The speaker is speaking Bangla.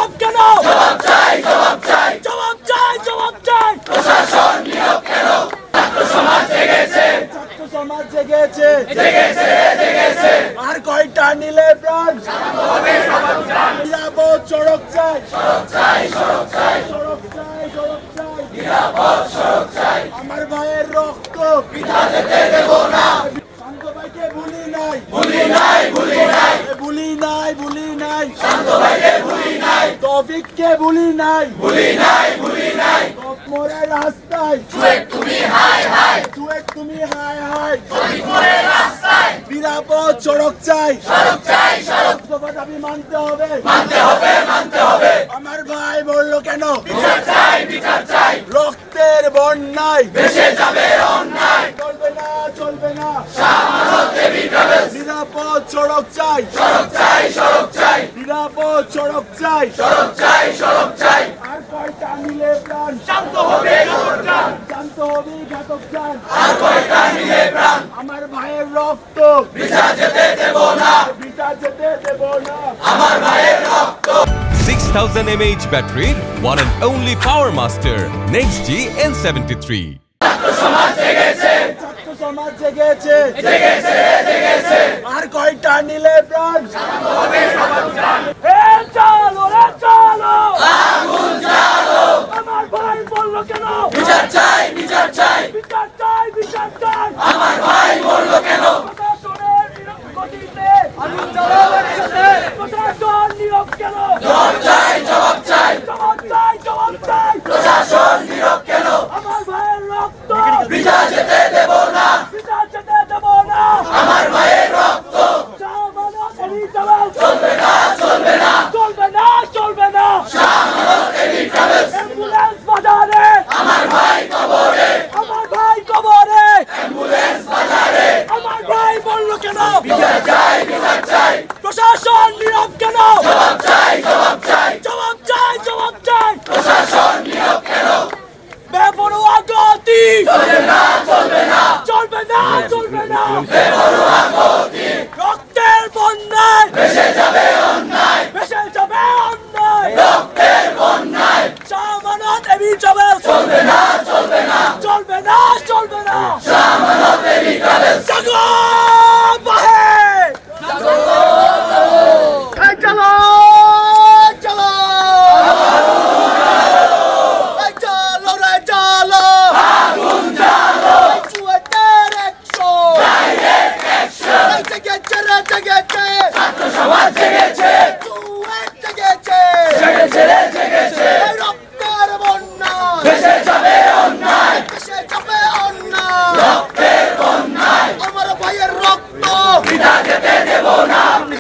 জবাব কেন? জবাব চাই, জবাব চাই, জবাব চাই, জবাব চাই। প্রশাসন নীরব কেন? ছাত্র সমাজ জেগেছে, ছাত্র সমাজ জেগেছে, জেগেছে, জেগেছে। আর কয়টা নিলে প্রাণ? নিরাপদ সড়ক চাই, সড়ক চাই, সড়ক চাই, সড়ক চাই, সড়ক চাই। নিরাপদ সড়ক চাই। আমার ভাইয়ের রক্ত বৃথা যেতে দেব না। শান্ত ভাইকে ভুলি নাই, ভুলি নাই, ভুলি নাই, ভুলি নাই, ভুলি নাই। শান্ত ভাইকে ভুলি নাই, তৌফিককে ভুলি নাই। ভুলি নাই, ভুলি নাই। মোরের রাস্তায় চুয়েক তুমি হাই হাই, চুয়েক তুমি হায় হায়। ফরিদপুরের রাস্তায় নিরাপদ সড়ক চাই, সড়ক চাই, সড়ক দফা দাবি মানতে হবে, মানতে হবে, মানতে হবে। আমার ভাই বললো কেন? বিচার চাই, বিচার চাই, রক্তের বন্যায় দেশে যাবে অন্যায়। চলবে না, চলবে না। শাহমানত দেবী ট্রাভেলস, নিরাপদ সড়ক চাই, সড়ক চাই, সড়ক চাই, নিরাপদ সড়ক চাই। সড়ক চাই, সড়ক চাই। আর কয়টা নিলে প্রাণ? শান্ত হবে ঘাতক, শান্ত হবে ঘাতক চান। আর কয়টা নিলে প্রাণ? আমার ভাইয়ের রক্ত বৃথা যেতে দেব না, বিটা যেতে দেব না। আমার ভাইয়ের রক্ত। 6000 mAh battery, one and only Power Master, Next G N73. ছাত্র সমাজ জেগেছে, ছাত্র সমাজ জেগেছে, জেগেছে, জেগেছে। আর কয়টা নিলে প্রাণ? হবে সবার